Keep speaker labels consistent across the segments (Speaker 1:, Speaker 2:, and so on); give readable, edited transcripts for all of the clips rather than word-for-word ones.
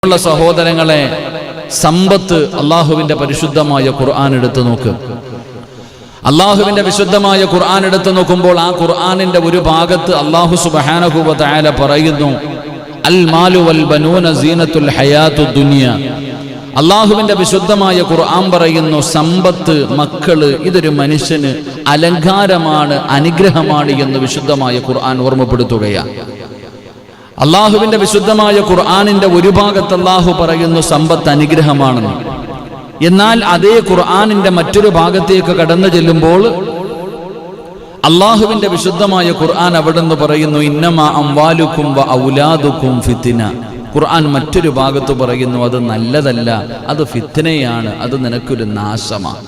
Speaker 1: പ്രിയമുള്ള സഹോദരങ്ങളെ, സമ്പത്ത് അള്ളാഹുവിന്റെ പരിശുദ്ധമായ ഖുർആൻ എടുത്തു നോക്ക്. അള്ളാഹുവിന്റെ വിശുദ്ധമായ ഖുർആൻ എടുത്തു നോക്കുമ്പോൾ ആ ഖുർആനിന്റെ ഒരു ഭാഗത്ത് അള്ളാഹു സുബ്ഹാനഹു വ തആല പറയുന്നു, അൽ മാലു വൽ ബനൂന സീനത്തുൽ ഹയാത്തു ദുനിയ. അള്ളാഹുവിന്റെ വിശുദ്ധമായ ഖുർആൻ പറയുന്നു, സമ്പത്ത്, മക്കള് ഇതൊരു മനുഷ്യന് അലങ്കാരമാണ്, അനുഗ്രഹമാണ് എന്ന് വിശുദ്ധമായ ഖുർആൻ ഓർമ്മപ്പെടുത്തുകയാണ്. അള്ളാഹുവിന്റെ വിശുദ്ധമായ ഖുർആനിന്റെ ഒരു ഭാഗത്ത് അള്ളാഹു പറയുന്നു സമ്പത്ത് അനുഗ്രഹമാണെന്ന്. എന്നാൽ അതേ ഖുർആനിന്റെ മറ്റൊരു ഭാഗത്തേക്ക് കടന്നു ചെല്ലുമ്പോൾ അള്ളാഹുവിന്റെ വിശുദ്ധമായ ഖുർആൻ അവിടെന്ന് പറയുന്നു, ഇന്നമാ അംവാലുക്കും വ ഔലാദുക്കും ഫിത്ന. ഖുർആൻ മറ്റൊരു ഭാഗത്ത് പറയുന്നു, അത് നല്ലതല്ല, അത് ഫിത്നയാണ്, അത് നിനക്കൊരു നാശമാണ്.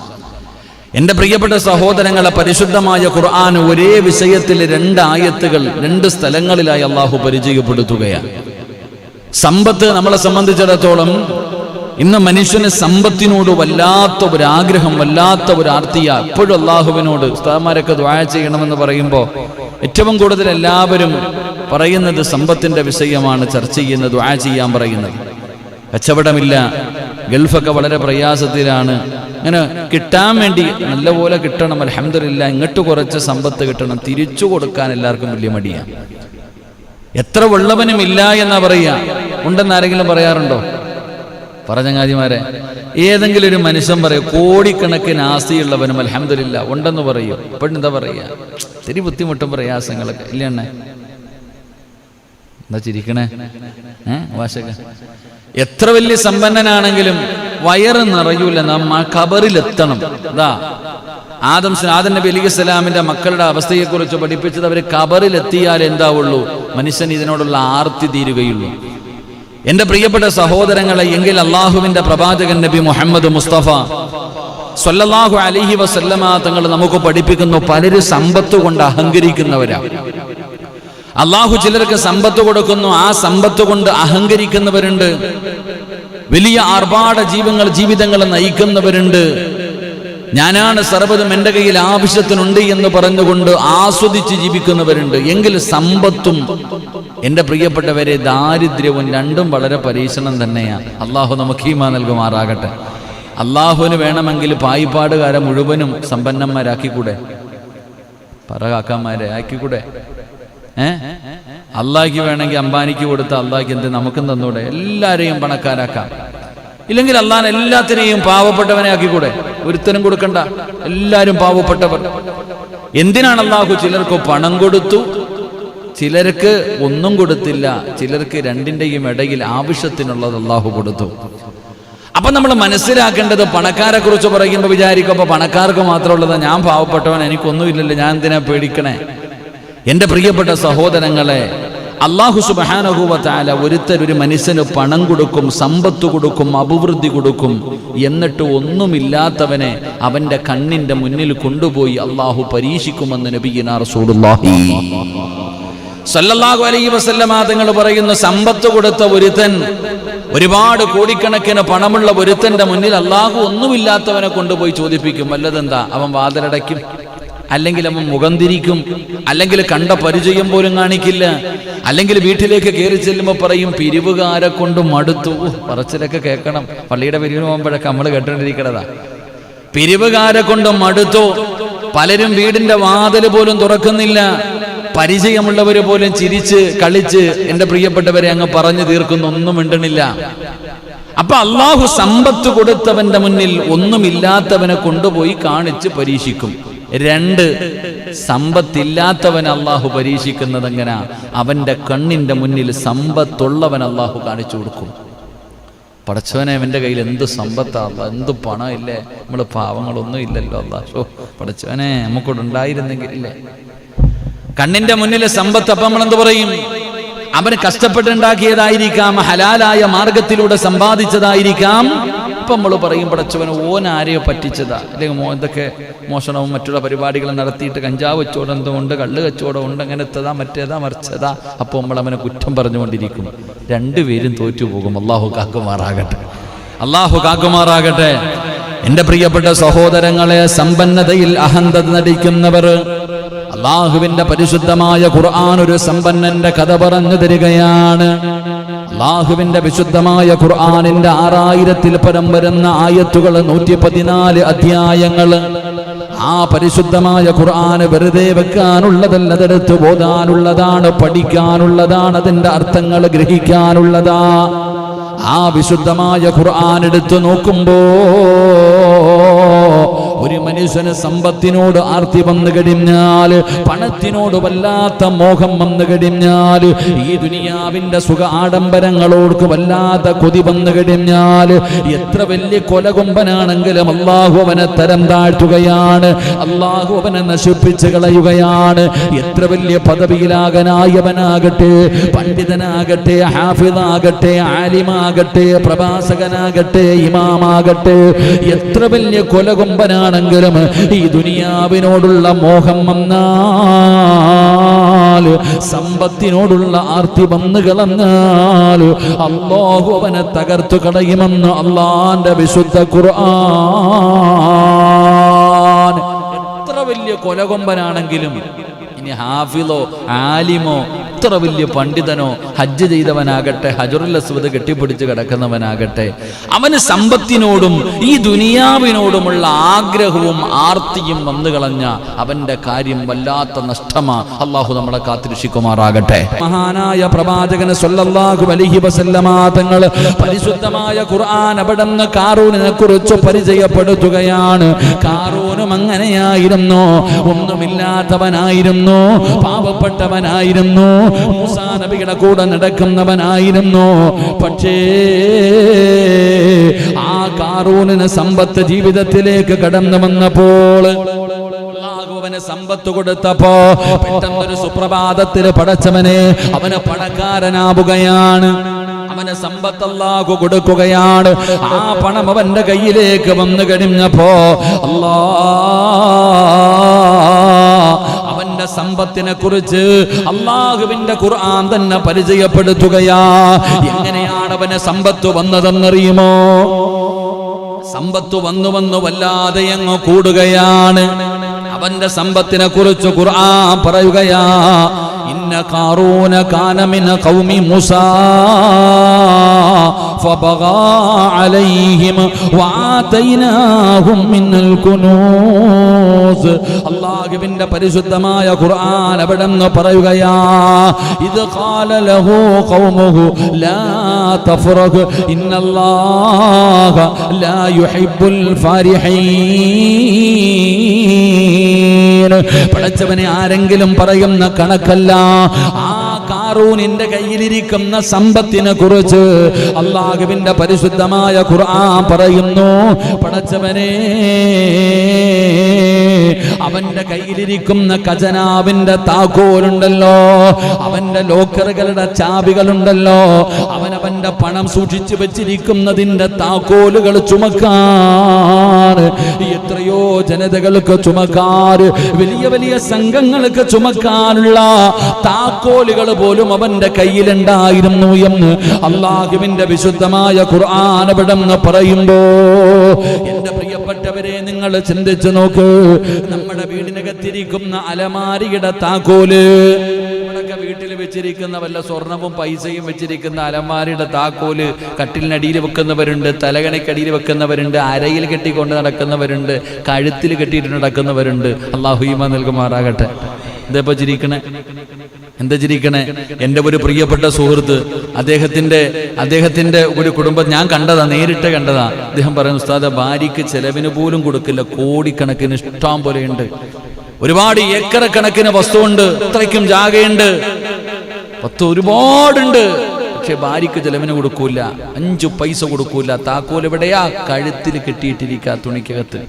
Speaker 1: എന്റെ പ്രിയപ്പെട്ട സഹോദരങ്ങളെ, പരിശുദ്ധമായ ഖുർആൻ ഒരേ വിഷയത്തിൽ രണ്ട് ആയത്തുകൾ രണ്ട് സ്ഥലങ്ങളിലായി അള്ളാഹു പരിചയപ്പെടുത്തുകയാണ്. സമ്പത്ത് നമ്മളെ സംബന്ധിച്ചിടത്തോളം ഇന്ന് മനുഷ്യന് സമ്പത്തിനോട് വല്ലാത്ത ഒരു ആഗ്രഹം, വല്ലാത്ത ഒരു ആർത്തിയ. എപ്പോഴും അള്ളാഹുവിനോട് ഉസ്താദന്മാരൊക്കെ ദുആ ചെയ്യണമെന്ന് പറയുമ്പോൾ ഏറ്റവും കൂടുതൽ എല്ലാവരും പറയുന്നത് സമ്പത്തിന്റെ വിഷയമാണ് ചർച്ച ചെയ്യുന്നത്, ദുആ ചെയ്യാൻ പറയുന്നത്. കച്ചവടമില്ല, ഗൾഫൊക്കെ വളരെ പ്രയാസത്തിലാണ്, അങ്ങനെ കിട്ടാൻ വേണ്ടി നല്ലപോലെ കിട്ടണം, അൽഹംദുലില്ലാ, ഇങ്ങോട്ട് കുറച്ച് സമ്പത്ത് കിട്ടണം, തിരിച്ചു കൊടുക്കാൻ എല്ലാവർക്കും വലിയ മടിയാണ്. എത്ര ഉള്ളവനും ഇല്ല എന്നാ പറയാ. ഉണ്ടെന്ന് ആരെങ്കിലും പറയാറുണ്ടോ? പറഞ്ഞങ്ങാതിമാരെ, ഏതെങ്കിലും ഒരു മനുഷ്യൻ പറയും കോടിക്കണക്കിന് ആസ്തിയുള്ളവനും അൽഹംദുലില്ലാ ഉണ്ടെന്ന് പറയും. ഇപ്പോഴെന്താ പറയാ, ഇത്തിരി ബുദ്ധിമുട്ടും പ്രയാസങ്ങളൊക്കെ ഇല്ല. എണ്ണ എന്താ ചിരിക്കണേ? വാശക എത്ര വലിയ സമ്പന്നനാണെങ്കിലും വയറ് നിറയൂല, നമ്മ ഖബറിലെത്തണം. അതാ ആദം നബി അലൈഹിസ്സലാമിന്റെ മക്കളുടെ അവസ്ഥയെക്കുറിച്ച് പഠിപ്പിച്ചത്, അവർ ഖബറിലെത്തിയാൽ എന്താവുള്ളൂ, മനുഷ്യൻ ഇതിനോടുള്ള ആർത്തി തീരുകയുള്ളൂ. എന്റെ പ്രിയപ്പെട്ട സഹോദരങ്ങളെ, എങ്കിൽ അള്ളാഹുവിന്റെ പ്രവാചകൻ നബി മുഹമ്മദ് മുസ്തഫ സ്വല്ലല്ലാഹു അലൈഹി വസല്ലമ തങ്ങൾ നമുക്ക് പഠിപ്പിക്കുന്നു, പലരും സമ്പത്ത് കൊണ്ട് അഹങ്കരിക്കുന്നവരാ. അള്ളാഹു ചിലർക്ക് സമ്പത്ത് കൊടുക്കുന്നു, ആ സമ്പത്ത് കൊണ്ട് അഹങ്കരിക്കുന്നവരുണ്ട്. വലിയ ആർഭാട ജീവിതങ്ങൾ നയിക്കുന്നവരുണ്ട്. ഞാനാണ് സർവ്വതും എൻ്റെ കയ്യിൽ ആവശ്യത്തിനുണ്ട് എന്ന് പറഞ്ഞുകൊണ്ട് ആസ്വദിച്ച് ജീവിക്കുന്നവരുണ്ട്. എങ്കിൽ സമ്പത്തും എൻ്റെ പ്രിയപ്പെട്ടവരെ ദാരിദ്ര്യവും രണ്ടും വളരെ പരീക്ഷണം തന്നെയാണ്. അള്ളാഹു നമുക്ക് ഈമാൻ നൽകുമാറാകട്ടെ. അള്ളാഹുവിന് വേണമെങ്കിൽ പായിപ്പാടുകാരെ മുഴുവനും സമ്പന്നന്മാരാക്കിക്കൂടെ? പറകാക്കന്മാരെ ആക്കിക്കൂടെ? അള്ളാഹ്ക്ക് വേണമെങ്കിൽ അംബാനിക്ക് കൊടുത്ത അള്ളാഹ്ക്ക് എന്ത് നമുക്കും തന്നൂടെ? എല്ലാരെയും പണക്കാരാക്കാം. ഇല്ലെങ്കിൽ അള്ളാഹ് എല്ലാത്തിനെയും പാവപ്പെട്ടവനെ ആക്കിക്കൂടെ? ഒരുത്തനും കൊടുക്കണ്ട, എല്ലാരും പാവപ്പെട്ടവർ. എന്തിനാണ് അള്ളാഹു ചിലർക്ക് പണം കൊടുത്തു, ചിലർക്ക് ഒന്നും കൊടുത്തില്ല, ചിലർക്ക് രണ്ടിന്റെയും ഇടയിൽ ആവശ്യത്തിനുള്ളത് അള്ളാഹു കൊടുത്തു. അപ്പൊ നമ്മൾ മനസ്സിലാക്കേണ്ടത്, പണക്കാരെ കുറിച്ച് പറയുമ്പോൾ വിചാരിക്കും അപ്പൊ പണക്കാർക്ക് മാത്രമുള്ളത്, ഞാൻ പാവപ്പെട്ടവൻ, എനിക്കൊന്നുമില്ലല്ലോ, ഞാൻ എന്തിനാ പേടിക്കണേ? എന്റെ പ്രിയപ്പെട്ട സഹോദരങ്ങളെ, അല്ലാഹു സുബ്ഹാനഹു വ തആല ഒരു മനുഷ്യന് പണം കൊടുക്കും, സമ്പത്ത് കൊടുക്കും, അഭിവൃദ്ധി കൊടുക്കും. എന്നിട്ട് ഒന്നുമില്ലാത്തവനെ അവന്റെ കണ്ണിന്റെ മുന്നിൽ കൊണ്ടുപോയി അള്ളാഹു പരീക്ഷിക്കുമെന്ന് നബിയുനാ റസൂലുള്ളാഹി സ്വല്ലല്ലാഹു അലൈഹി വസല്ലമ തങ്ങൾ പറയുന്നു, സമ്പത്ത് കൊടുത്ത ഒരുത്തൻ, ഒരുപാട് കോടിക്കണക്കിന് പണമുള്ള ഒരുത്തന്റെ മുന്നിൽ അള്ളാഹു ഒന്നുമില്ലാത്തവനെ കൊണ്ടുപോയി ചോദിപ്പിക്കും. വല്ലതെന്താ? അവൻ വാതിലടയ്ക്കും, അല്ലെങ്കിൽ അവൻ മുഖം തിരിക്കും, അല്ലെങ്കിൽ കണ്ട പരിചയം പോലും കാണിക്കില്ല, അല്ലെങ്കിൽ വീട്ടിലേക്ക് കയറി ചെല്ലുമ്പോൾ പറയും, പിരിവുകാരെ കൊണ്ട് മടുത്തു. പറച്ചിലൊക്കെ കേൾക്കണം, പള്ളിയുടെ പിരിവിന് പോകുമ്പോഴൊക്കെ നമ്മൾ കേട്ടോണ്ടിരിക്കണതാ. പിരിവുകാരെ കൊണ്ട് മടുത്തു. പലരും വീടിന്റെ വാതിൽ പോലും തുറക്കുന്നില്ല. പരിചയമുള്ളവര് പോലും ചിരിച്ച് കളിച്ച് എന്റെ പ്രിയപ്പെട്ടവരെ അങ്ങ് പറഞ്ഞു തീർക്കുന്നു, ഒന്നും മിണ്ടണില്ല. അപ്പൊ അള്ളാഹു സമ്പത്ത് കൊടുത്തവന്റെ മുന്നിൽ ഒന്നുമില്ലാത്തവനെ കൊണ്ടുപോയി കാണിച്ച് പരീക്ഷിക്കും. രണ്ട്, സമ്പത്തില്ലാത്തവൻ അള്ളാഹു പരീക്ഷിക്കുന്നത് എങ്ങനാ? അവന്റെ കണ്ണിന്റെ മുന്നിൽ സമ്പത്തുള്ളവൻ അള്ളാഹു കാണിച്ചു കൊടുക്കും. പടച്ചവനെ, അവന്റെ കയ്യിൽ എന്ത് സമ്പത്താ, എന്ത് പണം ഇല്ലേ, നമ്മള് പാവങ്ങളൊന്നും ഇല്ലല്ലോ അള്ളാഹു. പടച്ചവനെ, നമുക്കിവിടെ ഉണ്ടായിരുന്നെങ്കിൽ ഇല്ലേ. കണ്ണിന്റെ മുന്നിലെ സമ്പത്ത്. അപ്പം നമ്മളെന്ത് പറയും? അവന് കഷ്ടപ്പെട്ടുണ്ടാക്കിയതായിരിക്കാം, ഹലാലായ മാർഗത്തിലൂടെ സമ്പാദിച്ചതായിരിക്കാം. ഇപ്പം നമ്മൾ പറയും, പടച്ചവന് ഓൻ ആരെയോ പറ്റിച്ചതാ, അല്ലെങ്കിൽ എന്തൊക്കെ മോഷണവും മറ്റുള്ള പരിപാടികളും നടത്തിയിട്ട് കഞ്ചാവ് കച്ചവടം എന്തുകൊണ്ട്, കള്ള് കച്ചവടം ഉണ്ട്, അങ്ങനത്തതാ മറ്റേതാ മറിച്ചതാ. അപ്പോൾ നമ്മൾ അവനെ കുറ്റം പറഞ്ഞുകൊണ്ടിരിക്കും. രണ്ടുപേരും തോറ്റുപോകും. അള്ളാഹു കാക്കുമാറാകട്ടെ, അള്ളാഹു കാക്കുമാറാകട്ടെ. എന്റെ പ്രിയപ്പെട്ട സഹോദരങ്ങളെ, സമ്പന്നതയിൽ അഹന്തത നടിക്കുന്നവർ, അള്ളാഹുവിന്റെ പരിശുദ്ധമായ ഖുർആൻ ഒരു സമ്പന്നന്റെ കഥ പറഞ്ഞു തരികയാണ്. അള്ളാഹുവിന്റെ വിശുദ്ധമായ ഖുർആനിന്റെ 6000-ൽ പരം വരുന്ന ആയത്തുകൾ, 114 അധ്യായങ്ങൾ. ആ പരിശുദ്ധമായ ഖുർആന് വെറുതെ വെക്കാനുള്ളതല്ല, അതെടുത്ത് ഓതാനുള്ളതാണ്, പഠിക്കാനുള്ളതാണ്, അതിന്റെ അർത്ഥങ്ങൾ ഗ്രഹിക്കാനുള്ളതാ. ആ വിശുദ്ധമായ ഖുർആൻ എടുത്തു നോക്കുമ്പോ ഒരു മനുഷ്യന് സമ്പത്തിനോട് ആർത്തി വന്നു കഴിഞ്ഞാൽ, പണത്തിനോട് വല്ലാത്ത മോഹം വന്നു കഴിഞ്ഞാൽ, ഈ ദുനിയാവിന്റെ സുഖ ആഡംബരങ്ങളോട് വല്ലാത്ത കൊതി വന്നു കഴിഞ്ഞാൽ, എത്ര വലിയ കൊലകൊമ്പനാണെങ്കിലും അള്ളാഹു അവനെ തരം താഴ്ത്തുകയാണ്, അള്ളാഹു അവനെ നശിപ്പിച്ച് കളയുകയാണ്. എത്ര വലിയ പദവിയിലാകനായവനാകട്ടെ, പണ്ഡിതനാകട്ടെ, ഹാഫിദാകട്ടെ, ആലിമാകട്ടെ, പ്രഭാഷകനാകട്ടെ, ഇമാമാകട്ടെ, എത്ര വലിയ കൊലകൊമ്പനാണെങ്കിലും ഈ ദുനിയാവിനോടുള്ള മോഹം വന്നാൽ, സമ്പത്തിനോടുള്ള ആർത്തി വന്നു കളഞ്ഞാൽ അല്ലാഹു അവനെ തകർത്തു കളയുമെന്ന് അള്ളാന്റെ വിശുദ്ധ ഖുർആൻ. എത്ര വലിയ കൊലകൊമ്പനാണെങ്കിലും, ഇനി ഹാഫിളോ ആലിമോ എത്ര വലിയ പണ്ഡിതനോ ഹജ്ജ് ചെയ്തവനാകട്ടെ, ഹജറുൽ അസ്വദ് കെട്ടിപ്പിടിച്ച് കിടക്കുന്നവനാകട്ടെ, അവന് സമ്പത്തിനോടും ഈ ദുനിയാവിനോടുമുള്ള ആഗ്രഹവും ആർത്തിയും വന്നു കളഞ്ഞ അവന്റെ കാര്യം വല്ലാത്ത നഷ്ടമാ. അള്ളാഹു നമ്മളെ കാത്തിരക്ഷിക്കുമാറാകട്ടെ. മഹാനായ പ്രവാചകൻ സ്വല്ലല്ലാഹു അലൈഹി വസല്ലമ തങ്ങൾ പരിശുദ്ധമായ ഖുർആൻ അവിടുന്ന് കാറൂനിനെ കുറിച്ച് പരിചയപ്പെടുത്തുകയാണ്. കാറൂനും അങ്ങനെയായിരുന്നു, ഒന്നുമില്ലാത്തവനായിരുന്നു, പാവപ്പെട്ടവനായിരുന്നു, മൂസാ നബിയുടെ കൂടെ നടക്കുന്നവനായിരുന്നു. പക്ഷേ ആ കാറൂനിന് സമ്പത്ത് ജീവിതത്തിലേക്ക് കടന്നു വന്നപ്പോൾ, അവന് സമ്പത്ത് കൊടുത്തപ്പോ പെട്ടെന്നൊരു സുപ്രഭാതത്തിൽ പടച്ചവനെ അവന് പണക്കാരനാവുകയാണ്. അവന് സമ്പത്ത് അല്ലാഹു കൊടുക്കുകയാണ്. ആ പണം അവന്റെ കയ്യിലേക്ക് വന്നു കഴിഞ്ഞപ്പോ അവന്റെ സമ്പത്തിനെ കുറിച്ച് അല്ലാഹുവിന്റെ ഖുർആൻ തന്നെ പരിചയപ്പെടുത്തുകയാ. എങ്ങനെയാണ് അവന് സമ്പത്ത് വന്നതെന്നറിയുമോ? സമ്പത്ത് വന്നു വല്ലാതെ അങ്ങ് കൂടുകയാണ്. അവന്റെ സമ്പത്തിനെ കുറിച്ച് ഖുർആൻ പറയുകയാ, ഇന്ന ഖാറൂന കാന മിൻ ഖൗമി മൂസാ ഫബഗാ അലൈഹിം വആതൈനാഹും മിനൽ കുനൂസ്. അല്ലാഹുവിന്റെ പരിശുദ്ധമായ ഖുർആൻ അവിടെന്ന് പറയുകയാ, ഇത് ഖാല ലഹു ഖൗമുഹു ലാ തഫറഖ് ഇന്നല്ലാഹ ലാ യുഹിബ്ബുൽ ഫാരിഹീൻ. പടച്ചവനെ ആരെങ്കിലും പറയുന്ന കണക്കല്ല. ആ കാറൂനിന്റെ കയ്യിലിരിക്കുന്ന സമ്പത്തിനെ കുറിച്ച് അല്ലാഹുവിന്റെ പരിശുദ്ധമായ ഖുർആൻ പറയുന്നു, പടച്ചവനെ അവന്റെ കയ്യിലിരിക്കുന്ന ഖജനാവിന്റെ താക്കോലുണ്ടല്ലോ, അവന്റെ ലോക്കറുകളുടെ ചാവികളുണ്ടല്ലോ, അവനവന്റെ പണം സൂക്ഷിച്ചു വെച്ചിരിക്കുന്നതിന്റെ താക്കോലുകൾ ചുമക്കാൻ എത്രയോ ജനതകൾക്ക് ചുമക്കാൻ, വലിയ വലിയ സംഘങ്ങൾക്ക് ചുമക്കാനുള്ള താക്കോലുകൾ പോലും അവന്റെ കയ്യിലുണ്ടായിരുന്നു എന്ന് അല്ലാഹുവിന്റെ വിശുദ്ധമായ ഖുർആൻ അവിടെന്ന് പറയുമ്പോ, എന്റെ പ്രിയപ്പെട്ടവരെ നിങ്ങൾ ചിന്തിച്ചു നോക്ക്. നമ്മുടെ വീടിനകത്തിരിക്കുന്ന അലമാരിയുടെ താക്കോല്, നമ്മളൊക്കെ വീട്ടിൽ വെച്ചിരിക്കുന്ന വല്ല സ്വർണവും പൈസയും വെച്ചിരിക്കുന്ന അലമാരിയുടെ താക്കോല് കട്ടിലിനടിയിൽ വെക്കുന്നവരുണ്ട്, തലകണക്കടിയിൽ വെക്കുന്നവരുണ്ട്, അരയിൽ കെട്ടിക്കൊണ്ട് നടക്കുന്നവരുണ്ട്, കഴുത്തിൽ കെട്ടിയിട്ട് നടക്കുന്നവരുണ്ട്. അല്ലാഹു ഈമാൻ നൽകുമാറാകട്ടെ. ഇതെപ്പോ ചിരിക്കണേ? എന്താ ചിരിക്കണേ? എൻ്റെ ഒരു പ്രിയപ്പെട്ട സുഹൃത്ത്, അദ്ദേഹത്തിന്റെ ഒരു കുടുംബം ഞാൻ കണ്ടതാ, നേരിട്ട് കണ്ടതാ. അദ്ദേഹം പറയുന്നു, ഉസ്താദ ഭാര്യയ്ക്ക് ചെലവിന് പോലും കൊടുക്കില്ല, കോടിക്കണക്കിന് ഇഷ്ടം പോലെയുണ്ട്, ഒരുപാട് ഏക്കർ കണക്കിന് വസ്തുവുണ്ട്, ഇത്രയ്ക്കും ജാഗയുണ്ട്, ഒരുപാടുണ്ട്. പക്ഷെ ഭാര്യയ്ക്ക് ചെലവിന് കൊടുക്കൂല, 5 പൈസ കൊടുക്കൂല. താക്കോൽ എവിടെയാ? കഴുത്തിൽ കെട്ടിയിട്ടിരിക്കുക, തുണിക്കകത്ത്.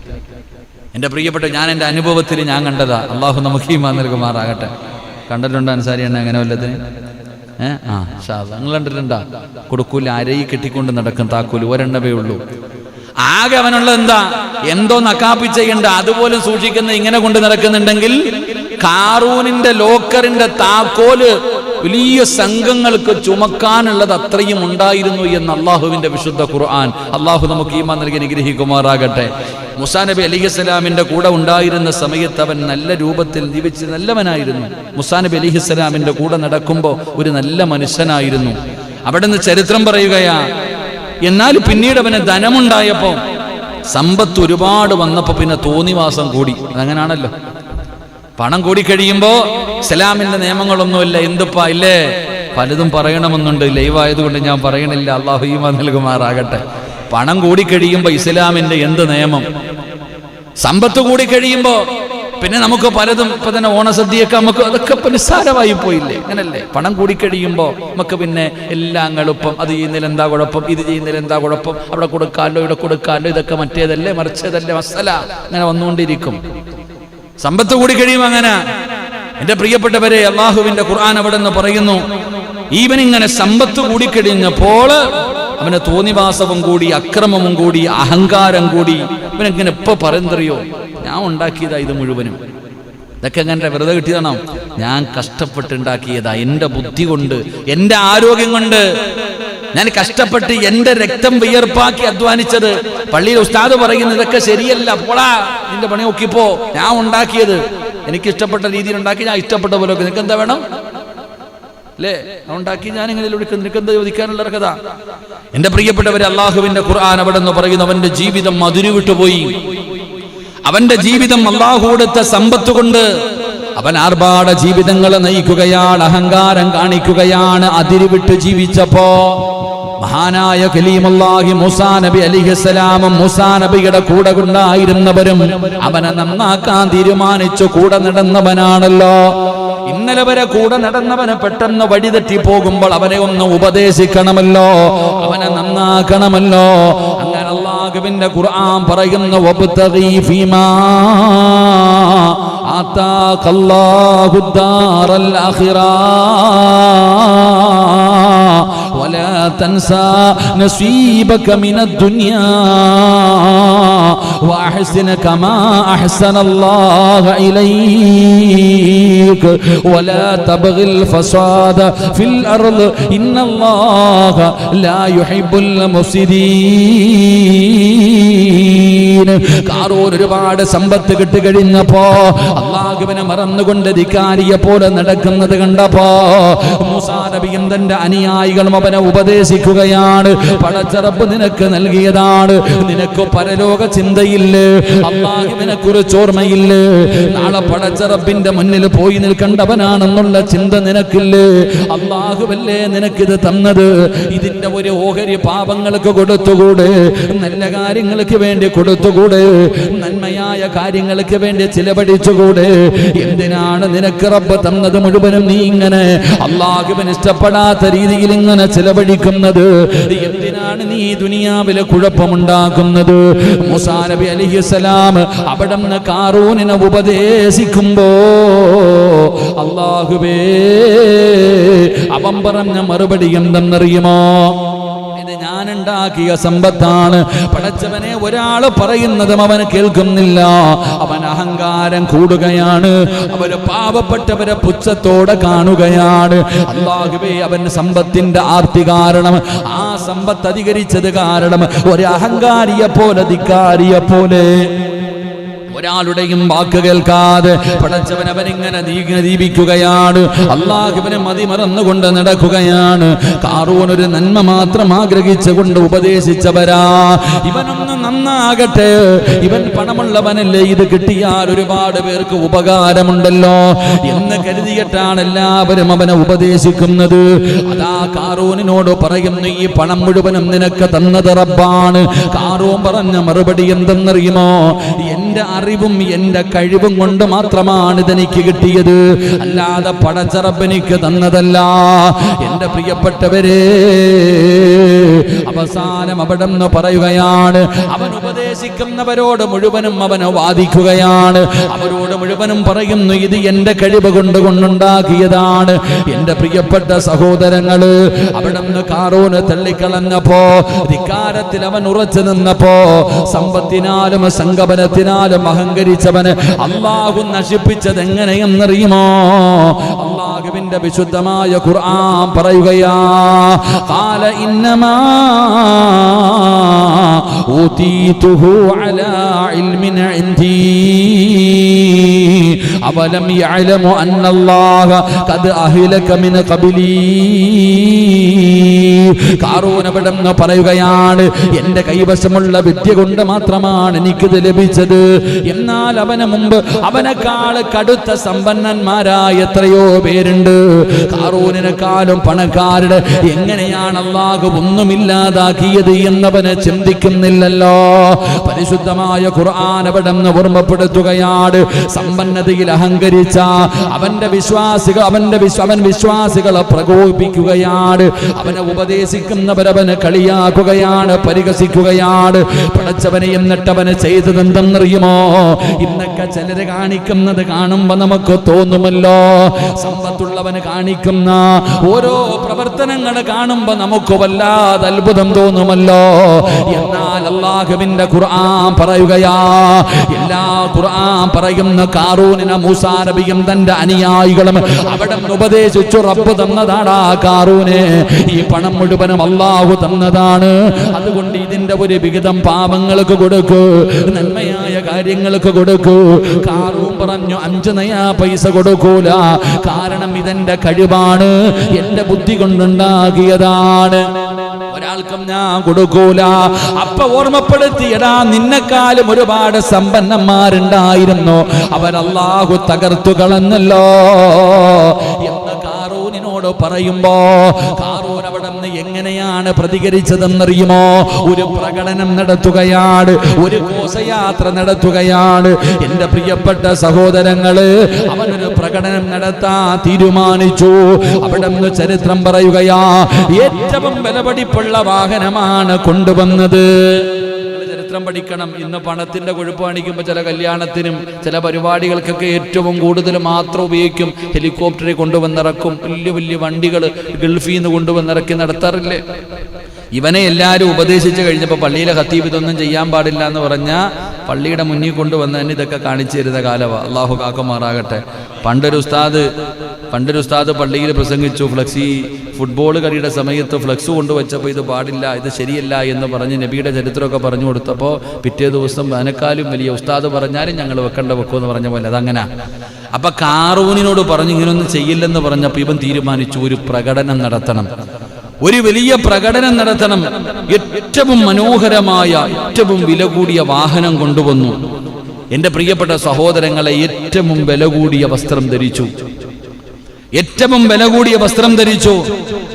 Speaker 1: എൻ്റെ പ്രിയപ്പെട്ട, ഞാൻ എൻ്റെ അനുഭവത്തിൽ ഞാൻ കണ്ടതാ. അള്ളാഹു നമുക്ക് ഈമാൻ നൽകുമാറാകട്ടെ. കണ്ടിട്ടുണ്ടോ അൻസാരി എണ്ണ അങ്ങനെ വല്ലതിന്? നിങ്ങൾ കണ്ടിട്ടുണ്ടാ? കൊടുക്കൂല, അരയിൽ കെട്ടിക്കൊണ്ട് നടക്കും താക്കോല്, ഒരെണ്ണവേ ഉള്ളൂ. ആകെ അവനുള്ള എന്താ? എന്തോ നക്കാപ്പി ചെയ്യണ്ട, അതുപോലും സൂക്ഷിക്കുന്ന ഇങ്ങനെ കൊണ്ട് നടക്കുന്നുണ്ടെങ്കിൽ കാറൂനിന്റെ ലോക്കറിന്റെ താക്കോല് വലിയ സംഘങ്ങൾക്ക് ചുമക്കാനുള്ളത് അത്രയും ഉണ്ടായിരുന്നു എന്ന് അള്ളാഹുവിന്റെ വിശുദ്ധ ഖുർആൻ. അള്ളാഹു നമുക്ക് ഈമാൻ നൽകി അനുഗ്രഹിക്കുമാറാകട്ടെ. മൂസാ നബി അലൈഹിസ്സലാമിന്റെ കൂടെ ഉണ്ടായിരുന്ന സമയത്ത് അവൻ നല്ല രൂപത്തിൽ ജീവിച്ച് നല്ലവനായിരുന്നു. മൂസാ നബി അലൈഹിസ്സലാമിന്റെ കൂടെ നടക്കുമ്പോൾ ഒരു നല്ല മനുഷ്യനായിരുന്നു. അവിടെ നിന്ന് ചരിത്രം പറയുകയാ. എന്നാൽ പിന്നീട് അവന് ധനമുണ്ടായപ്പോ, സമ്പത്ത് ഒരുപാട് വന്നപ്പോ പിന്നെ തോന്നിവാസം കൂടി. അതങ്ങനാണല്ലോ, പണം കൂടിക്കഴിയുമ്പോ ഇസ്ലാമിന്റെ നിയമങ്ങളൊന്നുമില്ല. എന്തുപ്പാ ഇല്ലേ, പലതും പറയണമെന്നുണ്ട്. ലൈവായതുകൊണ്ട് ഞാൻ പറയണില്ല. അള്ളാഹു ഈമാൻ നൽകുമാറാകട്ടെ. പണം കൂടിക്കഴിയുമ്പോ ഇസ്ലാമിന്റെ എന്ത് നിയമം? സമ്പത്ത് കൂടിക്കഴിയുമ്പോ പിന്നെ നമുക്ക് പലതും ഇപ്പൊ തന്നെ ഓണസദ്യയൊക്കെ നമുക്ക് അതൊക്കെ നിസ്സാരമായി പോയില്ലേ? അങ്ങനല്ലേ? പണം കൂടിക്കഴിയുമ്പോ നമുക്ക് പിന്നെ എല്ലാം എളുപ്പം. അത് ചെയ്യുന്നതിൽ എന്താ കുഴപ്പം, ഇത് ചെയ്യുന്നതിൽ എന്താ കുഴപ്പം, അവിടെ കൊടുക്കാമല്ലോ ഇവിടെ കൊടുക്കാമല്ലോ, ഇതൊക്കെ മറ്റേതല്ലേ മറിച്ചതല്ലേ മസല, അങ്ങനെ വന്നുകൊണ്ടിരിക്കും. സമ്പത്ത് കൂടി കഴിയുമ്പോൾ അങ്ങനെ. എന്റെ പ്രിയപ്പെട്ടവരെ, അള്ളാഹുവിന്റെ ഖുർആൻ അവിടെ നിന്ന് പറയുന്നു, ഇവനിങ്ങനെ സമ്പത്ത് കൂടിക്കഴിഞ്ഞപ്പോൾ അവന് തോന്നിവാസവും കൂടി, അക്രമവും കൂടി, അഹങ്കാരം കൂടി. ഇവനെങ്ങനെ ഇപ്പൊ പറയുന്നറിയോ, ഞാൻ ഉണ്ടാക്കിയതാ ഇത് മുഴുവനും. ഇതൊക്കെ എങ്ങനെ വെറുതെ കിട്ടിയതാണോ? ഞാൻ കഷ്ടപ്പെട്ടുണ്ടാക്കിയതാ. എൻ്റെ ബുദ്ധി കൊണ്ട്, എൻ്റെ ആരോഗ്യം കൊണ്ട് ഞാൻ കഷ്ടപ്പെട്ട് എൻ്റെ രക്തം വിയർപ്പാക്കി അധ്വാനിച്ചത്. പള്ളിയിൽ ഉസ്താദ് പറയുന്നു ഇതൊക്കെ ശരിയല്ല, പോടാ നിന്റെ പണി നോക്കിപ്പോ, ഞാൻ ഉണ്ടാക്കിയത്, എനിക്ക് ഇഷ്ടപ്പെട്ട രീതിയിൽ ഉണ്ടാക്കി, ഞാൻ ഇഷ്ടപ്പെട്ട പോലെ. നിനക്ക് എന്താ വേണം അല്ലേ? ഉണ്ടാക്കി ഞാൻ ഇങ്ങനെ വിളിക്കുന്നു, നിനക്കെന്താ ചോദിക്കാനുള്ള കഥ? എന്റെ പ്രിയപ്പെട്ടവരെ, അള്ളാഹുവിന്റെ ഖുർആൻ അവിടെ നിന്ന് പറയുന്നു, അവന്റെ ജീവിതം അതിരുവിട്ടുപോയി. അവന്റെ ജീവിതം അള്ളാഹു കൊടുത്ത സമ്പത്ത് കൊണ്ട് അവൻ ആർഭാട ജീവിതങ്ങളെ നയിക്കുകയാണ്, അഹങ്കാരം കാണിക്കുകയാണ്. അതിരുവിട്ട് ജീവിച്ചപ്പോ മഹാനായ കലീമുല്ലാഹി മൂസാ നബി അലൈഹിസ്സലാമും മൂസാ നബിയുടെ കൂടെ ഉണ്ടായിരുന്നവരും അവനെ നന്നാക്കാൻ തീരുമാനിച്ചു. കൂടെ നടന്നവനാണല്ലോ. ഇന്നലെ വരെ കൂടെ നടന്നവന് പെട്ടെന്ന് വഴിതെറ്റി പോകുമ്പോൾ അവനെ ഒന്ന് ഉപദേശിക്കണമല്ലോ, അവനെ നന്നാക്കണമല്ലോ. അങ്ങനെ അല്ലാഹുവിന്റെ ഖുർആൻ പറയുന്നു, വബ്തഗി ഫീമാ ആതാകല്ലാഹു ദാറൽ ആഖിറ വലാ തൻസാ നസീബക മിനദ് ദുനിയാ വഅഹ്സിൻ കമാ അഹ്സനല്ലാഹു ഇലൈക വലാ തബ്ഗിൽ ഫസാദ ഫിൽ അർദ് ഇന്നല്ലാഹ ലാ യുഹിബ്ബുൽ മുഫ്സിദീൻ. ഖാറൂൻ ഒരുപാട് സമ്പത്ത് കിട്ടിക്കഴിഞ്ഞപ്പോ അല്ലാഹുവിനെ മറന്നുകൊണ്ട് ധിക്കാരിയെ പോലെ നടക്കുന്നത് കണ്ടപ്പോ മൂസാ നബിയും തന്റെ അനുയായികളും അവനെ ഉപദേശിക്കുകയാണ്. പടച്ച റബ്ബ് നിനക്ക് നൽകിയതാണ്, നിനക്ക് പരലോക ചിന്തയില്ലേ, അല്ലാഹുവിനെ കുറിച്ച് ഓർമ്മയില്ലേ, നാളെ പടച്ച റബ്ബിന്റെ മുന്നിൽ പോയി നിൽക്കേണ്ടവനാണെന്നുള്ള ചിന്ത നിനക്കില്ലേ? അല്ലാഹുവല്ലേ നിനക്കിത് തന്നത്, ഇതിന്റെ ഒരു ഓഹരി പാപങ്ങൾക്ക് കൊടുത്തുകൂടെ? നല്ല കാര്യങ്ങൾക്ക് വേണ്ടി കൊടുത്തുകൂടെ? നന്മയായ കാര്യങ്ങൾക്ക് വേണ്ടി ചിലവഴിച്ചുകൂടെ? എന്തിനാണ് നിനക്ക് റബ്ബ് തന്നത് മുഴുവനും നീ ഇങ്ങനെ അല്ലാഹുവിന് ഇഷ്ടപ്പെടാത്ത രീതിയിൽ ഇങ്ങനെ ചിലവഴിക്കുന്നത്? എന്തിനാണ് നീ ദുനിയാവിലെ കുഴപ്പമുണ്ടാക്കുന്നത്? മൂസാ നബി അലൈഹിസ്സലാം അവിടെ നിന്ന് ഖാറൂനിനെ ഉപദേശിക്കുമ്പോ അല്ലാഹുവേ അവൻ പറഞ്ഞ മറുപടി എന്തെന്നറിയുമോ? ഇത് ഞാൻ ഉണ്ടാക്കിയ സമ്പത്താണ്. പടച്ചവനെ ഒരാള് പറയുന്നതും അവൻ കേൾക്കുന്നില്ല. അവൻ അഹങ്കാരം കൂടുകയാണ്, അവര് പാവപ്പെട്ടവരെ പുച്ഛത്തോടെ കാണുകയാണ്. അല്ലാഹുവേ, അവൻ സമ്പത്തിന്റെ ആർത്തി കാരണം, ആ സമ്പത്ത് അധികരിച്ചത് കാരണം ഒരു അഹങ്കാരിയെ പോലെ, ധിക്കാരിയെ പോലെ, ഒരാളുടെയും വാക്ക് കേൾക്കാതെ പടച്ചവൻ അവനിങ്ങനെ ദീപിക്കുകയാണ്. അല്ലാഹുവിനെ മതിമറന്നുകൊണ്ട് നടക്കുകയാണ്. ഖാറൂൻ ഒരു നന്മ മാത്രം ആഗ്രഹിച്ചുകൊണ്ട് ഉപദേശിച്ചവരാ. ഇവനൊന്ന് നന്നാകട്ടെ, ഇവൻ പണമുള്ളവനല്ലേ, ഇത് കിട്ടിയാൽ ഒരുപാട് പേർക്ക് ഉപകാരമുണ്ടല്ലോ എന്ന് കരുതിയിട്ടാണ് എല്ലാവരും അവനെ ഉപദേശിക്കുന്നത്. അതാ ഖാറൂനിനോട് പറയുന്നു, ഈ പണം മുഴുവനും നിനക്ക് തന്നത് റബ്ബാണ്. ഖാറൂൻ പറഞ്ഞ മറുപടി എന്തെന്നറിയുമോ? എന്റെ അറിവും എന്റെ കഴിവും കൊണ്ട് മാത്രമാണ് ഇതെനിക്ക് കിട്ടിയത്, അല്ലാതെ പടച്ച റബ്ബ് എനിക്ക് തന്നതല്ല. എന്റെ പ്രിയപ്പെട്ടവരെ, അവസാനം അവിടെ നിന്ന് പറയുകയാണ്, അവൻ ഉപദേശിക്കുന്നവരോട് മുഴുവനും അവനെ വാദിക്കുകയാണ്. അവരോട് മുഴുവനും പറയുന്നു, ഇത് എന്റെ കഴിവ് കൊണ്ട് കൊണ്ടുണ്ടാക്കിയതാണ്. എന്റെ പ്രിയപ്പെട്ട സഹോദരങ്ങള്, അവിടെ നിന്ന് ഖാറൂന് തള്ളിക്കളഞ്ഞപ്പോ, ധിക്കാരത്തിൽ അവൻ ഉറച്ചു നിന്നപ്പോ, സമ്പത്തിനാലും സംഗമനത്തിനാലും കാലം അഹങ്കരിച്ചവന് അല്ലാഹു നശിപ്പിച്ചത് എങ്ങനെയെന്നറിയുമോ? അല്ലാഹുവിന്റെ വിശുദ്ധമായ ഖുർആൻ പറയുകയാ, ഖാല ഇന്നമാ ഊതീതുഹു അലാ ഇൽമിൻ ഇൻദീ അവലം യഅലമു അന്നല്ലാഹ ഖദ് അഹ്ലക മിൻ ഖബ്ലീ. ഖാറൂൻ അവിടെന്ന് പറയുകയാണ്, എന്റെ കൈവശമുള്ള വിദ്യ കൊണ്ട് മാത്രമാണ് എനിക്കിത് ലഭിച്ചത്. എന്നാൽ അവന് മുമ്പ് അവനെക്കാൾ കടുത്ത സമ്പന്നന്മാരായ എത്രയോ പേരുണ്ട്. ഖാറൂനിനെക്കാളും പണക്കാരുടെ എങ്ങനെയാണ് അല്ലാഹു ഒന്നുമില്ലാതാക്കിയത് എന്നവന് ചിന്തിക്കുന്നില്ലല്ലോ. പരിശുദ്ധമായ ഖുർആൻ അവിടെന്ന് ഓർമ്മപ്പെടുത്തുകയാണ്, സമ്പന്നതയിൽ അഹങ്കരിച്ച അവന്റെ വിശ്വാസികൾ അവൻ വിശ്വാസികളെ പ്രകോപിപ്പിക്കുകയാണ്. അവനെ ഉപദേശിക്കുന്നവരവന് കളിയാക്കുകയാണ്, പരിഹസിക്കുകയാണ്. പടച്ചവനെ എന്നിട്ടവന് ചെയ്തതെന്തെന്നറിയുമോ? ഇന്നൊക്കെ ചിലര് കാണിക്കുന്നത് കാണുമ്പോ നമുക്ക് തോന്നുമല്ലോ, സമ്പത്തുള്ളവന് കാണിക്കുന്ന ഓരോ പ്രവർത്തനങ്ങൾ കാണുമ്പോ നമുക്ക് വല്ലാതെ അത്ഭുതം തോന്നുമല്ലോ. എന്നാൽ അല്ലാഹുവിന്റെ ഖുർആൻ പറയുകയാ, എല്ലാ ഖുർആൻ പറയുന്ന ഖാറൂനിനെ മൂസാ നബിയും തന്റെ അനുയായികളും അവിടെ ഉപദേശിച്ചു, റബ്ബ് തന്നതാടാ ഖാറൂനെ, ഈ പണം മുഴുവനും അല്ലാഹു തന്നതാണ്. അതുകൊണ്ട് ഇതിന്റെ ഒരു വിഹിതം പാപങ്ങൾക്ക് കൊടുക്കൂ, നന്മയായ കാര്യങ്ങൾക്ക് കൊടുക്കൂ. ഖാറൂൻ പറഞ്ഞു, 5 നയാ പൈസ കൊടുക്കൂല, കാരണം ഇതെന്റെ കഴിവാണ്, എന്റെ ബുദ്ധി കൊണ്ടുണ്ടാകിയതാണ്, ഒരാൾക്കും ഞാൻ കൊടുക്കൂല. അപ്പൊ ഓർമ്മപ്പെടുത്തിയടാ, നിന്നെക്കാളും ഒരുപാട് സമ്പന്നന്മാരുണ്ടായിരുന്നു, അവരല്ലാഹു തകർത്തു കളഞ്ഞല്ലോ എന്ന് ഖാറൂനിനോട് പറയുമ്പോ ഖാറൂൻ അവിടെ നിന്ന് എങ്ങനെയാണ് പ്രതികരിച്ചതെന്നറിയുമോ? ഒരു പ്രകടനം നടത്തുകയാണ്, ഒരു ഘോഷയാത്ര നടത്തുകയാണ്. എന്റെ പ്രിയപ്പെട്ട സഹോദരങ്ങള്, അവനൊരു പ്രകടനം നടത്താൻ തീരുമാനിച്ചു. അവിടെ നിന്ന് ചരിത്രം പറയുകയാ, ഏറ്റവും വിലപിടിപ്പുള്ള വാഹനമാണ് കൊണ്ടുവന്നത്. ചരിത്രം പഠിക്കണം. ഇന്ന് പണത്തിന്റെ കൊഴുപ്പ് കാണിക്കുമ്പോൾ ചില കല്യാണത്തിനും ചില പരിപാടികൾക്കൊക്കെ ഏറ്റവും കൂടുതൽ മാത്രം ഉപയോഗിക്കും. ഹെലികോപ്റ്ററിൽ കൊണ്ടുവന്നിറക്കും, വലിയ വലിയ വണ്ടികൾ ഗൾഫിൽ നിന്ന് കൊണ്ടുവന്നിറക്കി നടത്താറില്ലേ? ഇവനെ എല്ലാവരും ഉപദേശിച്ച് കഴിഞ്ഞപ്പോൾ പള്ളിയിലെ ഖത്തീബ് ഇതൊന്നും ചെയ്യാൻ പാടില്ല എന്ന് പറഞ്ഞാൽ പള്ളിയുടെ മുന്നിൽ കൊണ്ടുവന്നതിന് ഇതൊക്കെ കാണിച്ചു തരുന്ന കാലമാണ്. അള്ളാഹു കാക്കുമാറാകട്ടെ. പണ്ടൊരു ഉസ്താദ് പള്ളിയിൽ പ്രസംഗിച്ചു, ഫ്ലക്സി ഫുട്ബോൾ കളിയുടെ സമയത്ത് ഫ്ലക്സ് കൊണ്ടുവച്ചപ്പോൾ ഇത് പാടില്ല, ഇത് ശരിയല്ല എന്ന് പറഞ്ഞ് നബിയുടെ ചരിത്രമൊക്കെ പറഞ്ഞു കൊടുത്തപ്പോൾ പിറ്റേ ദിവസം അതിനേക്കാളും വലിയ ഉസ്താദ് പറഞ്ഞാലും ഞങ്ങൾ വെക്കുമെന്ന് പറഞ്ഞ പോലെ അതങ്ങനെ. അപ്പൊ ഖാറൂനിനോട് പറഞ്ഞു ഇങ്ങനൊന്നും ചെയ്യില്ലെന്ന് പറഞ്ഞപ്പോൾ ഇവൻ തീരുമാനിച്ചു, ഒരു പ്രകടനം നടത്തണം, ഒരു വലിയ പ്രകടനം നടത്തണം. ഏറ്റവും മനോഹരമായ ഏറ്റവും വില കൂടിയ വാഹനം കൊണ്ടുവന്നു. എന്റെ പ്രിയപ്പെട്ട സഹോദരങ്ങളെ, ഏറ്റവും വില കൂടിയ വസ്ത്രം ധരിച്ചു, ഏറ്റവും വില കൂടിയ വസ്ത്രം ധരിച്ചു.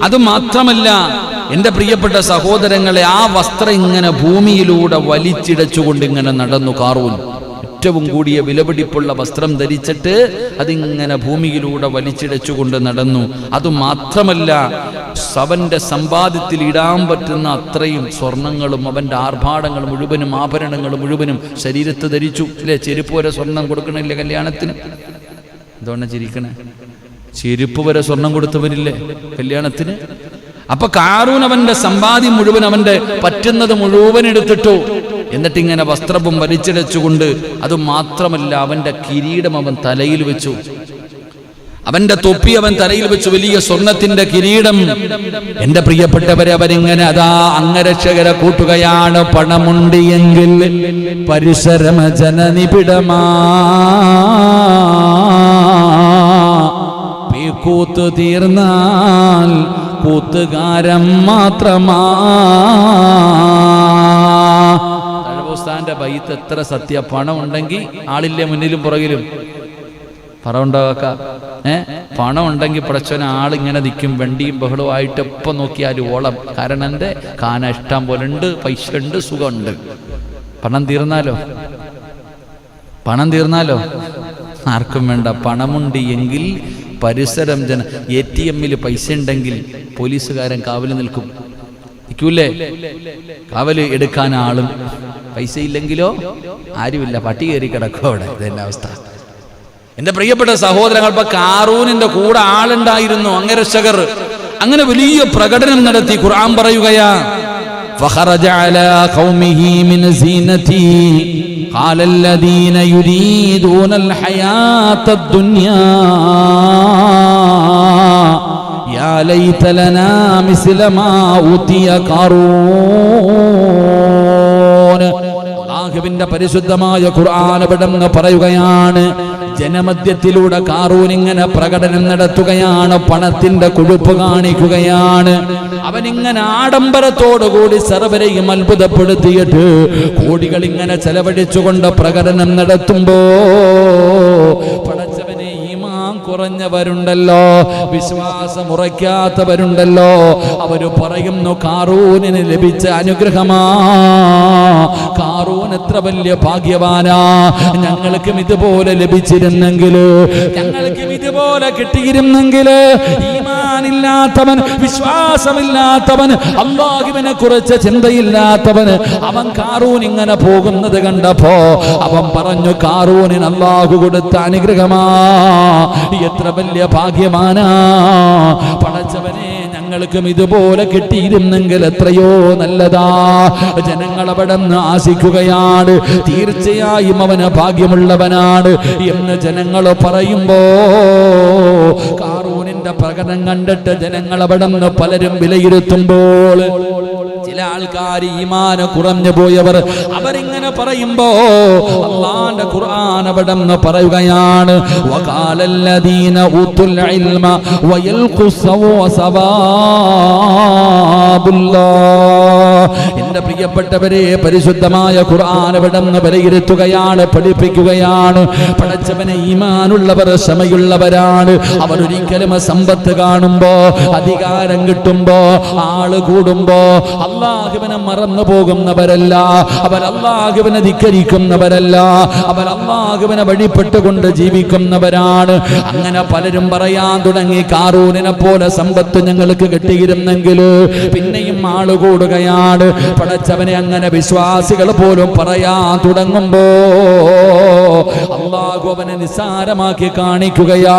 Speaker 1: അത് മാത്രമല്ല എന്റെ പ്രിയപ്പെട്ട സഹോദരങ്ങളെ, ആ വസ്ത്രം ഇങ്ങനെ ഭൂമിയിലൂടെ വലിച്ചിടച്ചുകൊണ്ട് ഇങ്ങനെ നടന്നു ഖാറൂൻ. ഏറ്റവും കൂടിയ വിലപിടിപ്പുള്ള വസ്ത്രം ധരിച്ചിട്ട് അതിങ്ങനെ ഭൂമിയിലൂടെ വലിച്ചിടച്ചുകൊണ്ട് നടന്നു. അതുമാത്രമല്ല, അവന്റെ സമ്പാദ്യത്തിൽ ഇടാൻ പറ്റുന്ന അത്രയും സ്വർണങ്ങളും അവന്റെ ആർഭാടങ്ങൾ മുഴുവനും ആഭരണങ്ങൾ മുഴുവനും ശരീരത്ത് ധരിച്ചു. അല്ലെ, ചെരുപ്പ് വരെ സ്വർണം കൊടുക്കണില്ലേ കല്യാണത്തിന്? എന്തുകൊണ്ടാ ചിരിക്കണേ? ചെരുപ്പ് വരെ സ്വർണം കൊടുത്തവരില്ലേ കല്യാണത്തിന്? അപ്പൊ ഖാറൂൻ അവന്റെ സമ്പാദ്യം മുഴുവൻ, അവന്റെ പറ്റുന്നത് മുഴുവൻ എടുത്തിട്ടു. എന്നിട്ടിങ്ങനെ വസ്ത്രവും വലിച്ചിടച്ചുകൊണ്ട്, അത് മാത്രമല്ല അവന്റെ കിരീടം അവൻ തലയിൽ വെച്ചു, അവന്റെ തൊപ്പി അവൻ തലയിൽ വെച്ചു, വലിയ സ്വർണത്തിന്റെ കിരീടം. എന്റെ പ്രിയപ്പെട്ടവരെ, അവരിങ്ങനെ അതാ അംഗരക്ഷകരെ കൂട്ടുകയാണ്. പണമുണ്ടിയെങ്കിൽ പരിസരമ ജനനിബിഡമാ, കൂത്ത് തീർന്നാൽ കൂത്തുകാരം മാത്രമാ. തഴവസ്ഥാന്റെ ബൈത്ത് എത്ര സത്യ. പണം ഉണ്ടെങ്കിൽ ആളില്ലേ മുന്നിലും പുറകിലും? പണം ഉണ്ടാക്ക പണം ഉണ്ടെങ്കിൽ പടച്ചവന് ആളിങ്ങനെ നിൽക്കും, വണ്ടിയും ബഹളവുമായിട്ട് എപ്പം നോക്കിയാലും ഓളം. കാരണം എൻ്റെ കാന ഇഷ്ടം പോലെ ഉണ്ട്, പൈസ ഉണ്ട്, സുഖമുണ്ട്. പണം തീർന്നാലോ ആർക്കും വേണ്ട. പണമുണ്ട് എങ്കിൽ പരിസരം ATM-ൽ പൈസ ഉണ്ടെങ്കിൽ പോലീസുകാരൻ കാവല് നിൽക്കൂലേ? കാവല് എടുക്കാൻ ആളും. പൈസ ഇല്ലെങ്കിലോ ആരുമില്ല, പട്ടി കയറി കിടക്കും അവിടെ. ഇതെന്നെ അവസ്ഥ. എന്റെ പ്രിയപ്പെട്ട സഹോദരങ്ങൾ, ഇപ്പൊ ഖാറൂനിന്റെ കൂടെ ആളുണ്ടായിരുന്നു, അംഗരക്ഷകർ. അങ്ങനെ വലിയ പ്രകടനം നടത്തി. ഖുർആൻ പറയുകയാ, فخرج على قومه من زينته قال الذين يريدون الحياة الدنيا يا ليت لنا مثل ما أوتي قارون. അല്ലാഹുവിന്റെ പരിശുദ്ധമായ ഖുർആൻ പടന്ന് പറയുകയാണ്, ജനമധ്യത്തിലൂടെ ഖാറൂൻ ഇങ്ങനെ പ്രകടനം നടത്തുകയാണ്, പണത്തിന്റെ കൊഴുപ്പ് കാണിക്കുകയാണ്. അവനിങ്ങനെ ആഡംബരത്തോടുകൂടി സർവരെയും അത്ഭുതപ്പെടുത്തിയിട്ട് കോടികൾ ഇങ്ങനെ ചെലവഴിച്ചുകൊണ്ട് പ്രകടനം നടത്തുമ്പോ പടച്ചവനെ ഈമാൻ കുറഞ്ഞവരുണ്ടല്ലോ, വിശ്വാസം ഉറയ്ക്കാത്തവരുണ്ടല്ലോ, അവര് പറയുന്നു ഖാറൂനിന് ലഭിച്ച അനുഗ്രഹമാ, ഖാറൂൻ എത്ര വലിയ ഭാഗ്യവാനാ, ഞങ്ങൾക്കും ഇതുപോലെ ലഭിച്ചിരുന്നെങ്കിൽ, ഞങ്ങൾക്കും ഇതുപോലെ കിട്ടിയിരുന്നെങ്കിൽ. ഈമാനില്ലാത്തവൻ, വിശ്വാസമില്ലാത്തവൻ, അല്ലാഹുവിനെ കുറിച്ച് ചിന്തയില്ലാത്തവൻ അവൻ ഖാറൂൻ ഇങ്ങനെ പോകുന്നത് കണ്ടപ്പോ അവൻ പറഞ്ഞു, ഖാറൂനിന് അല്ലാഹു കൊടുത്ത അനുഗ്രഹമാ, എത്ര വലിയ ഭാഗ്യവാനാ, പടച്ചവനെ ഞങ്ങൾക്കും ഇതുപോലെ കിട്ടിയിരുന്നെങ്കിൽ എത്രയോ നല്ലതാ. ജനങ്ങൾ അവിടെ നിന്ന് ആശിക്കുകയാണ്, തീർച്ചയായും അവന് ഭാഗ്യമുള്ളവനാണ് എന്ന് ജനങ്ങൾ പറയുമ്പോ ഖാറൂനിന്റെ പ്രകടനം കണ്ടിട്ട് ജനങ്ങൾ അവിടെ നിന്ന് പലരും വിലയിരുത്തുമ്പോൾ ചില ആൾക്കാർ ഈമാന് കുറഞ്ഞു പോയവർ അവരിങ്ങനെ പറയുമ്പോ അല്ലാഹുവിന്റെ ഖുർആൻ അവിടെ നിന്ന് പറയുകയാണ്, വഖാലല്ലദീന ഊതുൽ ഇൽമ വയൽഖുസവാബുല്ലാഹ്. എന്റെ പ്രിയപ്പെട്ടവരെ, പരിശുദ്ധമായ ഖുർആൻ അവിടെ നിന്ന് വിലയിരുത്തുകയാണ്, പഠിപ്പിക്കുകയാണ്. പടച്ചവനെ, ഈമാനുള്ളവർ ക്ഷമയുള്ളവരാണ്. അവർ ഒരിക്കലും സമ്പത്ത് കാണുമ്പോ, അധികാരം കിട്ടുമ്പോ, ആള് കൂടുമ്പോ അല്ലാഹുവിനെ മറന്നു പോകുന്നവരല്ല, അവർ അല്ലാഹുവിനെ ധിക്കരിക്കുന്നവരല്ല, അവർ അല്ലാഹുവിനെ വഴിപ്പെട്ടുകൊണ്ട് ജീവിക്കുന്നവരാണ്. അങ്ങനെ പലരും പറയാൻ തുടങ്ങി, ഖാറൂനിനെ പോലെ സമ്പത്ത് ഞങ്ങൾക്ക് കിട്ടിയിരുന്നെങ്കിൽ. പിന്നെയും ആള് കൂടുകയാണ്. പടച്ചവനെ, അങ്ങനെ വിശ്വാസികൾ പോലും പറയാൻ തുടങ്ങുമ്പോ അല്ലാഹു അവനെ നിസ്സാരമാക്കി കാണിക്കുകയാ.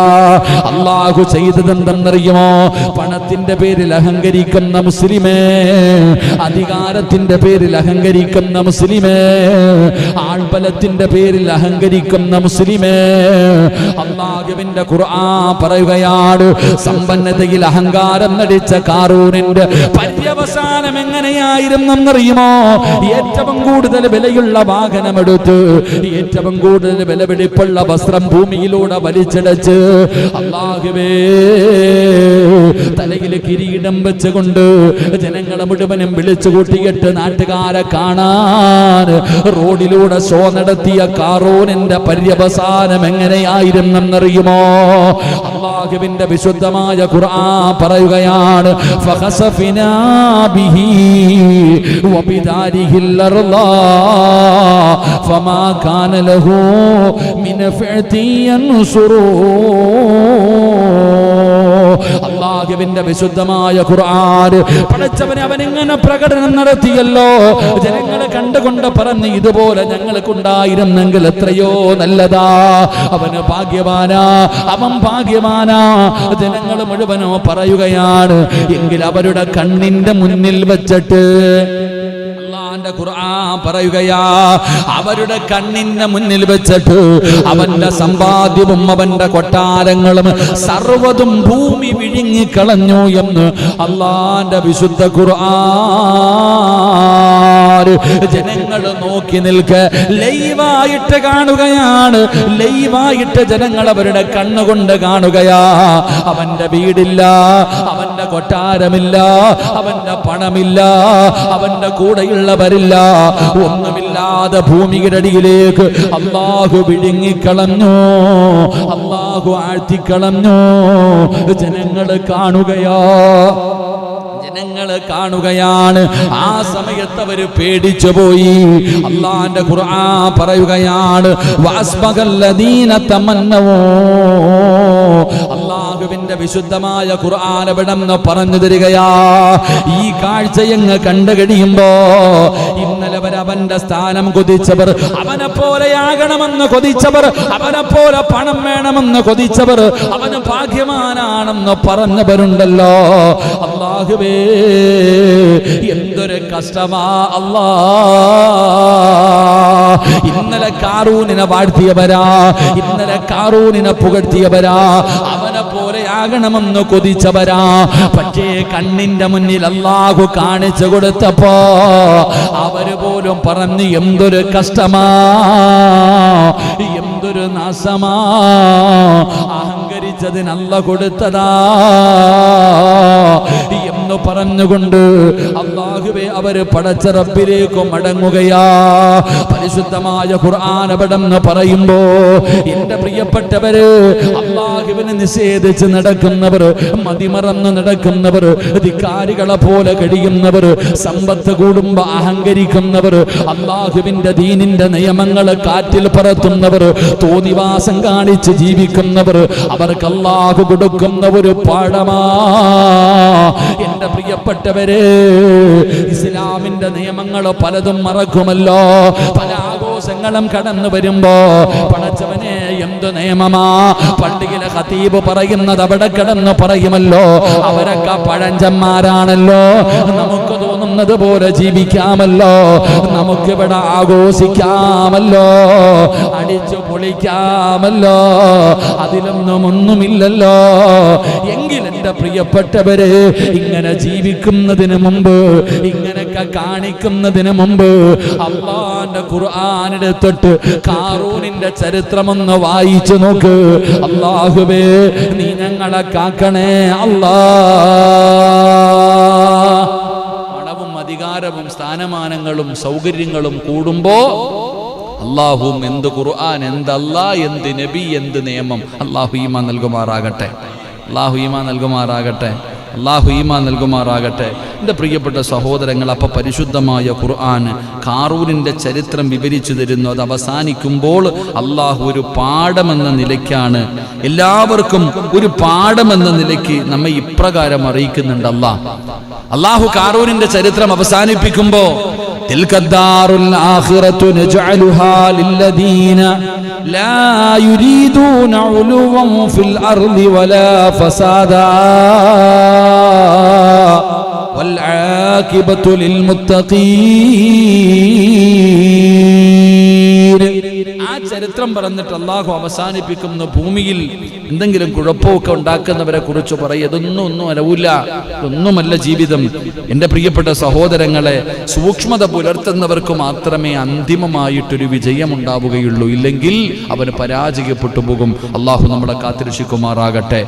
Speaker 1: അല്ലാഹു ചെയ്തതെന്തെന്നറിയുമോ? പണത്തിന്റെ പേരിൽ അഹങ്കരിക്കുന്ന മുസ്ലിമേ, അധികാരത്തിന്റെ പേരിൽ അഹങ്കരിക്കുന്ന മുസ്ലിമേ, ആൾബലത്തിന്റെ പേരിൽ അഹങ്കരിക്കുന്ന മുസ്ലിമേ, അല്ലാഹുവിന്റെ ഖുർആൻ പറയുകയാണ്, സമ്പന്നതയിൽ അഹങ്കാരം നടിച്ച ഖാറൂനിന്റെ പര്യവസാനം എങ്ങനെയായിരുന്നെന്നറിയുമോ? ഏറ്റവും കൂടുതൽ വിലയുള്ള വാഹനമെടുത്ത്, ഏറ്റവും കൂടുതൽ വിലപിടിപ്പുള്ള വസ്ത്രം ഭൂമിയിലൂടെ വലിച്ചടച്ച്, അല്ലാഹുവേ, തലയിൽ കിരീടം വെച്ചുകൊണ്ട് ജനങ്ങളെ മുഴുവനും വിളിച്ചു കൂട്ടിയിട്ട് നാട്ടുകാരെ കാണാൻ റോഡിലൂടെ ഷോ നടത്തിയ ഖാറൂനിന്റെ പര്യവസാനം എങ്ങനെയായിരുന്നെന്നറിയുമോ? അല്ലാഹുവിന്റെ വിശുദ്ധമായ ഖുർആൻ പറയുകയാണ്, ഫഖസഫിനാ ബിഹി വബിദാരിഹിൽ അർള ഫമാ കാന ലഹു മിൻ ഫഅതി യൻസുറൂ. അല്ലാഹുവിന്റെ വിശുദ്ധമായ ഖുർആൻ പടച്ചവനെ അവനിങ്ങനെ പ്രകടനം നടത്തിയല്ലോ. ജനങ്ങളെ കണ്ടുകൊണ്ട് പറഞ്ഞ്, ഇതുപോലെ ഞങ്ങൾക്കുണ്ടായിരുന്നെങ്കിൽ എത്രയോ നല്ലതാ, അവന് ഭാഗ്യവാനാ, അവൻ ഭാഗ്യവാനാ. ജനങ്ങൾ മുഴുവനോ പറയുകയാണ്. എങ്കിൽ അവരുടെ കണ്ണിന്റെ മുന്നിൽ വെച്ചിട്ട് അല്ലാഹുവിന്റെ ഖുർആൻ പറയുകയാ, അവരുടെ കണ്ണിന്റെ മുന്നിൽ വെച്ചിട്ട് അവന്റെ സമ്പാദ്യവും അവന്റെ കൊട്ടാരങ്ങളും സർവ്വതും ഭൂമി വിഴുങ്ങിക്കളഞ്ഞു എന്ന് അല്ലാഹുവിന്റെ വിശുദ്ധ ഖുർആൻ. ജനങ്ങൾ നോക്കി നിൽക്ക, ലൈവായിട്ട് കാണുകയാണ്, ലൈവായിട്ട് ജനങ്ങൾ അവരുടെ കണ്ണുകൊണ്ട് കാണുകയാ. അവന്റെ വീടില്ല, അവന്റെ കൊട്ടാരമില്ല, അവന്റെ പണമില്ല, അവന്റെ കൂടെയുള്ളവരില്ല, ഒന്നുമില്ലാതെ ഭൂമിയുടെ അടിയിലേക്ക് അല്ലാഹു വിഴുങ്ങിക്കളഞ്ഞു, അല്ലാഹു ആഴ്ത്തിക്കളഞ്ഞു. ജനങ്ങൾ കാണുകയാ, ജനങ്ങൾ കാണുകയാണ്. ആ സമയത്ത് അവര് പേടിച്ചു പോയി. അല്ലാഹുവിന്റെ ഖുർആൻ പറയുകയാണ്, വഅസ്ബഗല്ലദീന തമന്നൂ. അല്ലാഹ് അല്ലാഹുവിന്റെ വിശുദ്ധമായ ഖുർആൻ എവിടെന്ന് പറഞ്ഞു തരികയാ. ഈ കാഴ്ചയങ്ങ് കണ്ടു കഴിയുമ്പോ ഇന്നലെ വരെ അവന്റെ സ്ഥാനം കൊതിച്ചവർ, അവനെ പോലെയാകണമെന്ന് കൊതിച്ചവർ, അവനെ പോലെ പണം വേണമെന്ന് കൊതിച്ചവർ, അവന് ഭാഗ്യവാനാണെന്ന് പറഞ്ഞവരുണ്ടല്ലോ. അല്ലാഹുവേ എന്തൊരു കഷ്ടമാ അല്ലാ. ഇന്നലെ കാറൂനിനെ വാഴ്ത്തിയവരാ, ഇന്നലെ കാറൂനിനെ പുകഴ്ത്തിയവരാ, അവനെ പോലെയാകണമെന്ന് കൊതിച്ചവരാ. പക്ഷേ കണ്ണിന്റെ മുന്നിൽ അല്ലാഹു കാണിച്ചു കൊടുത്തപ്പോ അവര് പോലും പറഞ്ഞു എന്തൊരു കഷ്ടമാ, എന്തൊരു നാശമാ. അഹങ്കരിച്ചതിന് അല്ലാഹു കൊടുത്തതാ എന്ന് പറഞ്ഞുകൊണ്ട് അല്ലാഹുവേ അവര് പടച്ച റബ്ബിലേക്ക് മടങ്ങുകയാ. പരിശുദ്ധമായ ഖുർആൻ എവിടെന്ന് പറയുമ്പോ എന്റെ പ്രിയപ്പെട്ടവര്, അല്ലാഹുവിനെ നിഷേധിച്ച് നടക്കുന്നവർ, മതിമറന്ന് നടക്കുന്നവർ, ധിക്കാരികളെ പോലെ കഴിയുന്നവർ, സമ്പത്ത് കൂടുമ്പോ അഹങ്കരിക്കുന്നവർ, അല്ലാഹുവിന്റെ ദീനിന്റെ നിയമങ്ങള് കാറ്റിൽ പറത്തുന്നവർ, തോന്നിവാസം കാണിച്ച് ജീവിക്കുന്നവർ, അവർക്ക് അല്ലാഹു കൊടുക്കുന്ന ഒരു പാഠമാ. എന്റെ പ്രിയപ്പെട്ടവരെ, ഇസ്ലാമിന്റെ നിയമങ്ങൾ പലതും മറക്കുമല്ലോ. പല ആഘോഷങ്ങളും കടന്നു വരുമ്പോ പടച്ചവനെ എന്ത് നിയമമാ. പള്ളിയിലെ ഖതീബ് പറയുന്നത് അവിടെ കിടന്ന് പറയുമല്ലോ. അവരൊക്കെ പഴഞ്ചന്മാരാണല്ലോ, നമുക്ക് തോന്നുന്നത് പോലെ ജീവിക്കാമല്ലോ, നമുക്കിവിടെ ആഘോഷിക്കാമല്ലോ, അടിച്ചു പൊളിക്കാമല്ലോ, അതിലൊന്നും ഒന്നുമില്ലല്ലോ. എങ്കിൽ എന്റെ പ്രിയപ്പെട്ടവരെ, ഇങ്ങനെ ജീവിക്കുന്നതിന് മുമ്പ്, ഇങ്ങനെയൊക്കെ കാണിക്കുന്നതിന് മുമ്പ് അല്ലാഹുവിന്റെ ഖുർആൻ എടുത്തിട്ട് കാറൂനിന്റെ ചരിത്രമൊന്ന് വായിച്ചു നോക്ക്. അല്ലാഹുവേ നീ ഞങ്ങളെ കാക്കണേ അല്ലാ. പണവും അധികാരവും സ്ഥാനമാനങ്ങളും സൗകര്യങ്ങളും കൂടുമ്പോ അല്ലാഹുവും എന്ത് ഖുർആൻ, എന്ത് അല്ലാഹ്, എന്ത് നബി, എന്ത് നിയമം. അല്ലാഹു ഈമാൻ നൽകുമാറാകട്ടെ, അല്ലാഹു ഈമാൻ നൽകുമാറാകട്ടെ, അല്ലാഹു ഈമാൻ നൽകുമാറാകട്ടെ. എൻ്റെ പ്രിയപ്പെട്ട സഹോദരങ്ങൾ, അപ്പോൾ പരിശുദ്ധമായ ഖുർആൻ കാറൂനിൻ്റെ ചരിത്രം വിവരിച്ചു തരുന്നു. അത് അവസാനിക്കുമ്പോൾ അല്ലാഹു ഒരു പാഠമെന്ന നിലയ്ക്കാണ്, എല്ലാവർക്കും ഒരു പാഠമെന്ന നിലയ്ക്ക് നമ്മെ ഇപ്രകാരം അറിയിക്കുന്നുണ്ട്. അല്ലാഹു കാറൂനിൻ്റെ ചരിത്രം അവസാനിപ്പിക്കുമ്പോൾ تلك الدار الآخرة نجعلها للذين لا يريدون علوا في الأرض ولا فسادا والعاقبة للمتقين. ആ ചരിത്രം പറഞ്ഞിട്ട് അല്ലാഹു അവസാനിപ്പിക്കുന്ന ഭൂമിയിൽ എന്തെങ്കിലും കുഴപ്പമൊക്കെ ഉണ്ടാക്കുന്നവരെ കുറിച്ച് പറയും. ഇതൊന്നും അലവില്ല, ഇതൊന്നുമല്ല ജീവിതം. എൻ്റെ പ്രിയപ്പെട്ട സഹോദരങ്ങളെ, സൂക്ഷ്മത പുലർത്തുന്നവർക്ക് മാത്രമേ അന്തിമമായിട്ടൊരു വിജയമുണ്ടാവുകയുള്ളൂ. ഇല്ലെങ്കിൽ അവന് പരാജയപ്പെട്ടു പോകും. അല്ലാഹു നമ്മളെ കാത്തിരക്ഷിക്കുമാറാകട്ടെ.